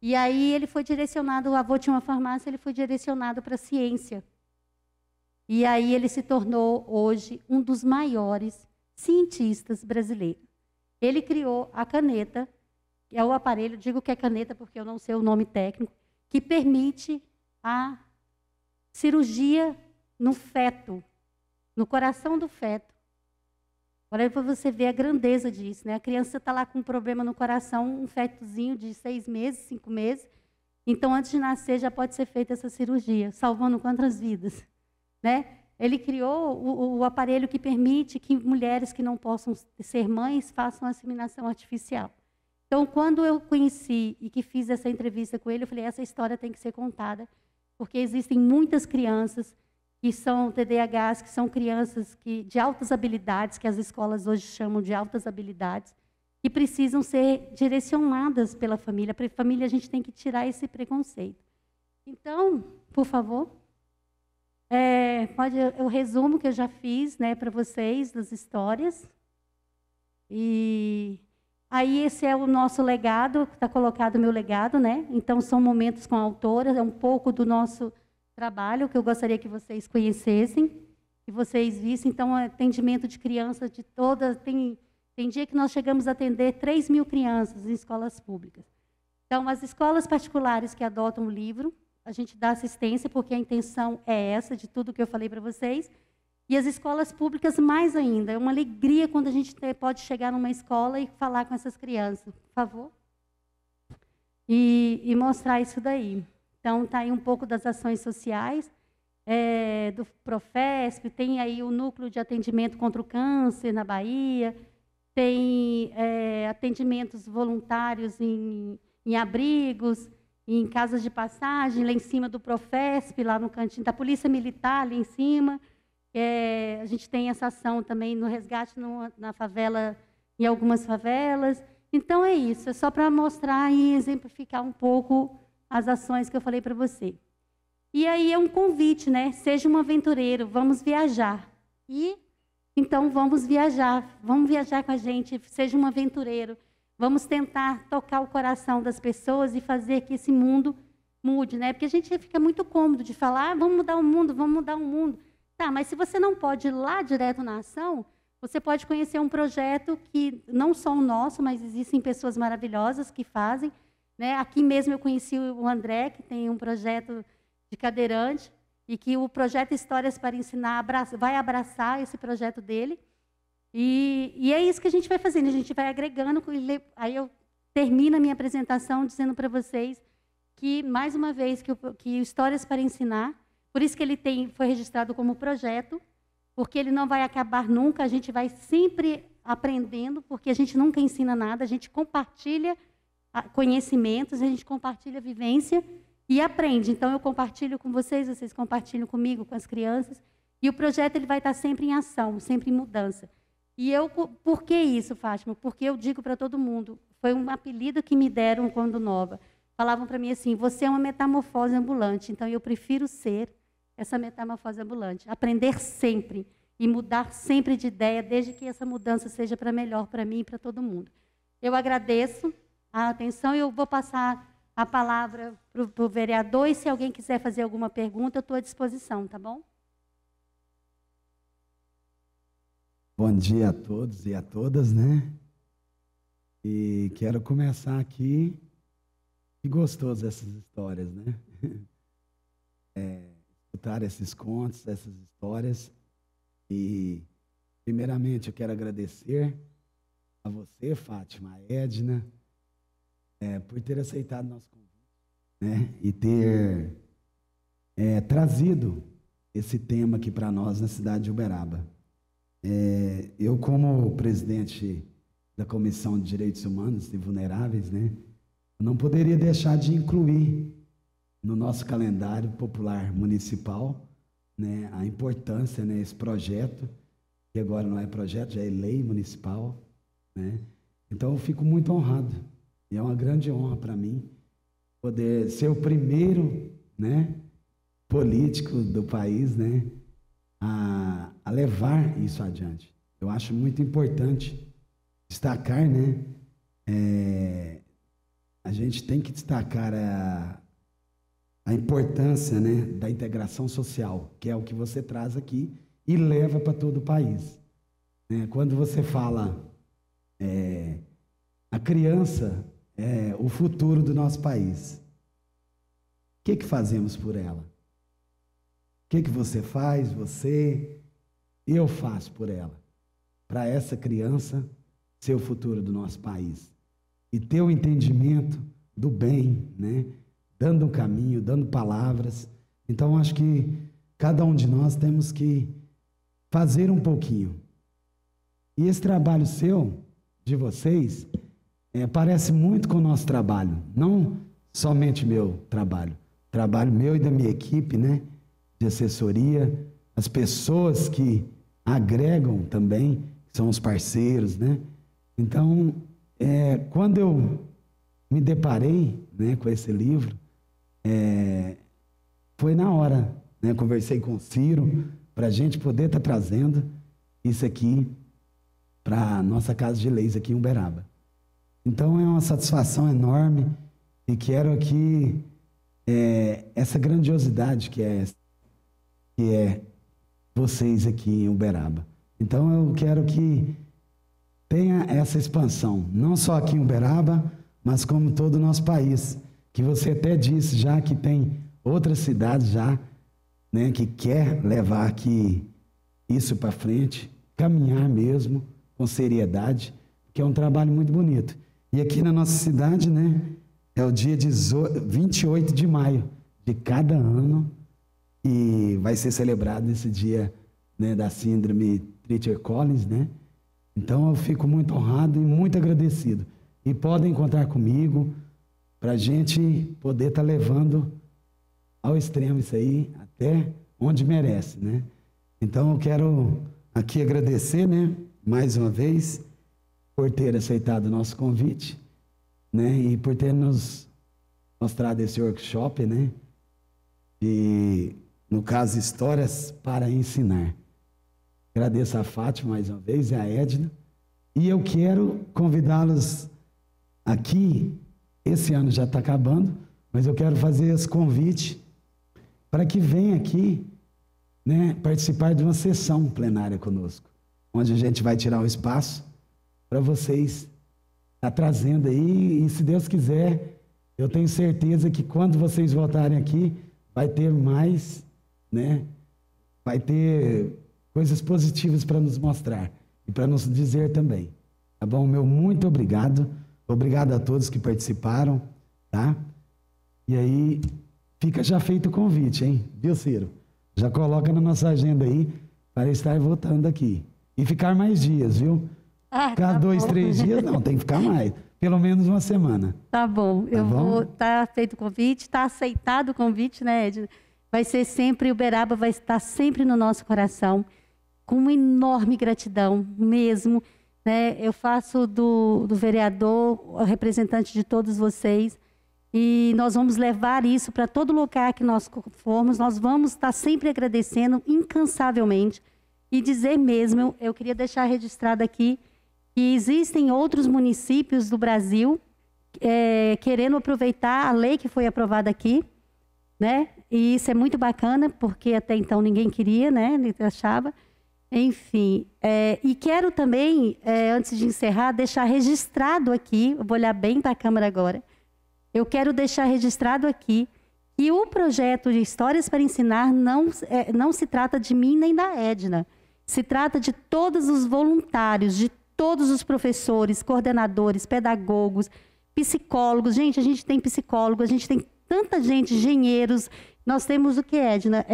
E aí ele foi direcionado, o avô tinha uma farmácia, ele foi direcionado para a ciência. E aí ele se tornou hoje um dos maiores cientistas brasileiros. Ele criou a caneta, que é o aparelho, digo que é caneta porque eu não sei o nome técnico, que permite a cirurgia no feto, no coração do feto. Olha para você ver a grandeza disso, né? A criança está lá com um problema no coração, um fetozinho de 6 meses, 5 meses. Então, antes de nascer, já pode ser feita essa cirurgia, salvando quantas vidas, né? Ele criou o aparelho que permite que mulheres que não possam ser mães façam a inseminação artificial. Então, quando eu conheci e que fiz essa entrevista com ele, eu falei, essa história tem que ser contada, porque existem muitas crianças que são TDAHs, que são crianças de altas habilidades, que as escolas hoje chamam de altas habilidades, que precisam ser direcionadas pela família. Para a família, a gente tem que tirar esse preconceito. Então, por favor, pode o resumo que eu já fiz, né, para vocês, das histórias. E aí esse é o nosso legado, está colocado o meu legado, né? Então, são momentos com a autora, é um pouco do nosso trabalho que eu gostaria que vocês conhecessem, que vocês vissem. Então, atendimento de crianças de todas. Tem dia que nós chegamos a atender 3.000 crianças em escolas públicas. Então, as escolas particulares que adotam o livro, a gente dá assistência, porque a intenção é essa, de tudo que eu falei para vocês. E as escolas públicas, mais ainda. É uma alegria quando a gente pode chegar numa escola e falar com essas crianças. Por favor. E mostrar isso daí. Então, está aí um pouco das ações sociais, do Profesp, tem aí o Núcleo de Atendimento contra o Câncer na Bahia, tem atendimentos voluntários em abrigos, em casas de passagem, lá em cima do Profesp, lá no cantinho da Polícia Militar, ali em cima. A gente tem essa ação também no resgate na favela, em algumas favelas. Então, é isso, é só para mostrar e exemplificar um pouco as ações que eu falei para você. E aí é um convite, né? Seja um aventureiro, vamos viajar. Então, vamos viajar com a gente, seja um aventureiro. Vamos tentar tocar o coração das pessoas e fazer que esse mundo mude, né? Porque a gente fica muito cômodo de falar, vamos mudar o mundo, vamos mudar o mundo. Tá, mas se você não pode ir lá direto na ação, você pode conhecer um projeto que não só o nosso, mas existem pessoas maravilhosas que fazem, né? Aqui mesmo eu conheci o André, que tem um projeto de cadeirante, e que o projeto Histórias para Ensinar vai abraçar esse projeto dele. E é isso que a gente vai fazendo, a gente vai agregando. Aí eu termino a minha apresentação dizendo para vocês que, mais uma vez, que Histórias para Ensinar, por isso que ele foi registrado como projeto, porque ele não vai acabar nunca, a gente vai sempre aprendendo, porque a gente nunca ensina nada, a gente compartilha conhecimentos, a gente compartilha vivência e aprende. Então, eu compartilho com vocês, vocês compartilham comigo, com as crianças, e o projeto ele vai estar sempre em ação, sempre em mudança. E por que isso, Fátima? Porque eu digo para todo mundo, foi um apelido que me deram quando nova. Falavam para mim assim, você é uma metamorfose ambulante, então eu prefiro ser essa metamorfose ambulante. Aprender sempre e mudar sempre de ideia, desde que essa mudança seja para melhor para mim e para todo mundo. Eu agradeço a atenção e eu vou passar a palavra para o vereador, e se alguém quiser fazer alguma pergunta, eu estou à disposição, tá bom? Bom dia a todos e a todas, né? E quero começar aqui Que gostoso essas histórias, né? Escutar esses contos, essas histórias. E, primeiramente, eu quero agradecer a você, Fátima, a Edna, por ter aceitado nosso convite, né? E ter trazido esse tema aqui para nós na cidade de Uberaba. Eu, como presidente da Comissão de Direitos Humanos e Vulneráveis, né, não poderia deixar de incluir no nosso calendário popular municipal, né, a importância, né, esse projeto, que agora não é projeto, já é lei municipal, né? Então eu fico muito honrado, e é uma grande honra para mim poder ser o primeiro, né, político do país, né, a levar isso adiante. Eu acho muito importante destacar, né, a gente tem que destacar a importância, né, da integração social, que é o que você traz aqui e leva para todo o país. Quando você fala, a criança é o futuro do nosso país, o que fazemos por ela? O que você faz, eu faço por ela, para essa criança ser o futuro do nosso país e ter o entendimento do bem, né? Dando um caminho, dando palavras. Então, acho que cada um de nós temos que fazer um pouquinho. E esse trabalho seu, de vocês, parece muito com o nosso trabalho, não somente meu trabalho meu e da minha equipe, né, de assessoria, as pessoas que agregam também, são os parceiros, né? Então, quando eu me deparei, né, com esse livro, foi na hora, né? Conversei com o Ciro para a gente poder estar trazendo isso aqui para a nossa Casa de Leis aqui em Uberaba. Então, é uma satisfação enorme e quero aqui essa grandiosidade que é vocês aqui em Uberaba. Então, eu quero que tenha essa expansão, não só aqui em Uberaba, mas como todo o nosso país, que você até disse já que tem outras cidades já, né, que quer levar aqui isso para frente, caminhar mesmo com seriedade, que é um trabalho muito bonito. E aqui na nossa cidade, né, é o dia 28 de maio de cada ano e vai ser celebrado esse dia, né, da síndrome Treacher-Collins, né? Então eu fico muito honrado e muito agradecido. E podem contar comigo para a gente poder estar levando ao extremo isso aí, até onde merece, né? Então eu quero aqui agradecer, né, mais uma vez, por ter aceitado o nosso convite, né, e por ter nos mostrado esse workshop, né, e, no caso, Histórias para Ensinar. Agradeço a Fátima mais uma vez e a Edna, e eu quero convidá-los aqui, esse ano já está acabando, mas eu quero fazer esse convite para que venham aqui, né, participar de uma sessão plenária conosco, onde a gente vai tirar um espaço para vocês estar trazendo aí, e se Deus quiser, eu tenho certeza que quando vocês voltarem aqui, vai ter mais, né, vai ter coisas positivas para nos mostrar e para nos dizer também. Tá bom? Meu muito obrigado. Obrigado a todos que participaram, tá? E aí, fica já feito o convite, hein? Viu, Ciro? Já coloca na nossa agenda aí para estar voltando aqui. E ficar mais dias, viu? Ficar 2, 3 dias, não, tem que ficar mais. Pelo menos uma semana. Tá bom. Tá feito o convite, tá aceitado o convite, né, Edna? Vai ser sempre, Uberaba vai estar sempre no nosso coração, com uma enorme gratidão mesmo, né? Eu faço do vereador o representante de todos vocês e nós vamos levar isso para todo lugar que nós formos, nós vamos estar sempre agradecendo incansavelmente e dizer mesmo, eu queria deixar registrado aqui, que existem outros municípios do Brasil querendo aproveitar a lei que foi aprovada aqui, né? E isso é muito bacana, porque até então ninguém queria, né? Achava. Enfim, e quero também, antes de encerrar, deixar registrado aqui, eu vou olhar bem para a câmera agora, eu quero deixar registrado aqui que o projeto de Histórias para Ensinar não se trata de mim nem da Edna. Se trata de todos os voluntários, de todos os professores, coordenadores, pedagogos, psicólogos. Gente, a gente tem psicólogo, a gente tem tanta gente, engenheiros. Nós temos o que, Edna?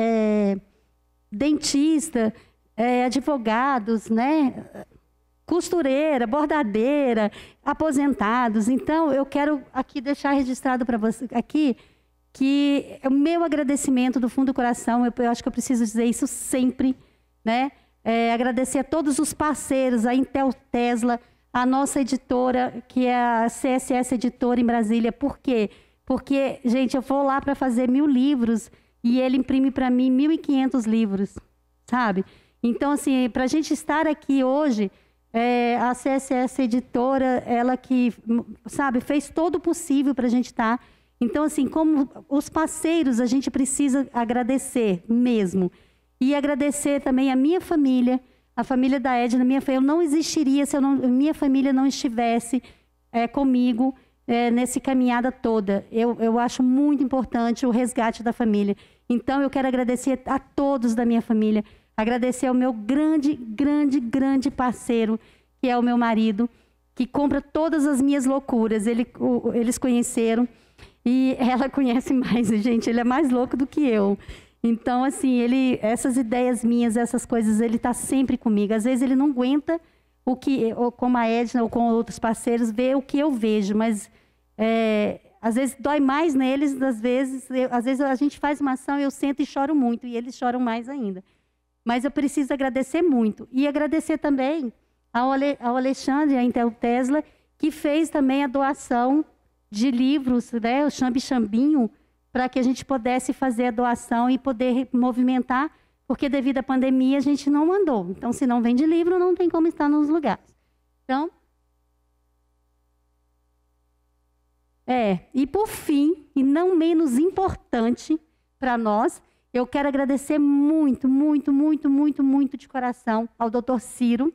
Dentista, advogados, né? Costureira, bordadeira, aposentados. Então, eu quero aqui deixar registrado para você aqui que o meu agradecimento do fundo do coração, eu acho que eu preciso dizer isso sempre, né? Agradecer a todos os parceiros, a Intel Tesla, a nossa editora, que é a CSS Editora em Brasília. Por quê? Porque, gente, eu vou lá para fazer 1000 livros e ele imprime para mim 1.500 livros, sabe? Então, assim, para a gente estar aqui hoje, a CSS Editora, ela que, sabe, fez todo o possível para a gente estar. Então, assim, como os parceiros, a gente precisa agradecer mesmo. E agradecer também a minha família, a família da Edna. Eu não existiria se minha família não estivesse comigo nessa caminhada toda. Eu acho muito importante o resgate da família. Então, eu quero agradecer a todos da minha família. Agradecer ao meu grande, grande, grande parceiro, que é o meu marido, que compra todas as minhas loucuras. Eles conheceram e ela conhece mais, gente. Ele é mais louco do que eu. Então, assim, essas ideias minhas, essas coisas, ele está sempre comigo. Às vezes ele não aguenta ou como a Edna ou com outros parceiros, ver o que eu vejo, mas às vezes dói mais neles, às vezes a gente faz uma ação, eu sento e choro muito, e eles choram mais ainda. Mas eu preciso agradecer muito. E agradecer também ao Alexandre, a Intel Tesla, que fez também a doação de livros, né, o Xambinho, para que a gente pudesse fazer a doação e poder movimentar, porque devido à pandemia a gente não mandou. Então, se não vende livro, não tem como estar nos lugares. Então, e por fim, e não menos importante para nós, eu quero agradecer muito, muito, muito, muito, muito de coração ao Dr. Ciro,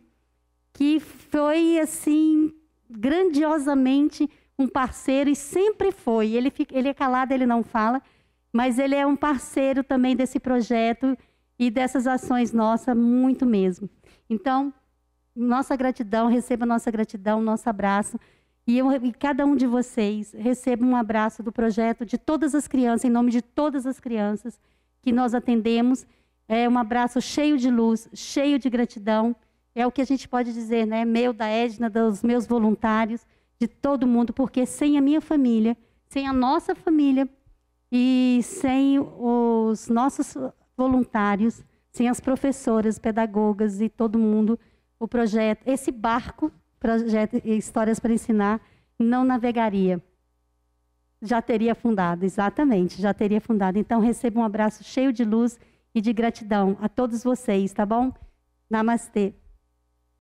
que foi, assim, grandiosamente um parceiro, e sempre foi. Ele é calado, ele não fala, mas ele é um parceiro também desse projeto e dessas ações nossas, muito mesmo. Então, nossa gratidão, receba nossa gratidão, nosso abraço. E cada um de vocês receba um abraço do projeto de todas as crianças, em nome de todas as crianças que nós atendemos. Um abraço cheio de luz, cheio de gratidão. É o que a gente pode dizer, né? Meu, da Edna, dos meus voluntários, de todo mundo, porque sem a minha família, sem a nossa família e sem os nossos voluntários, sem as professoras, pedagogas e todo mundo, o projeto, esse barco, projeto Histórias para Ensinar, não navegaria. Já teria afundado, exatamente, já teria afundado. Então, receba um abraço cheio de luz e de gratidão a todos vocês, tá bom? Namastê.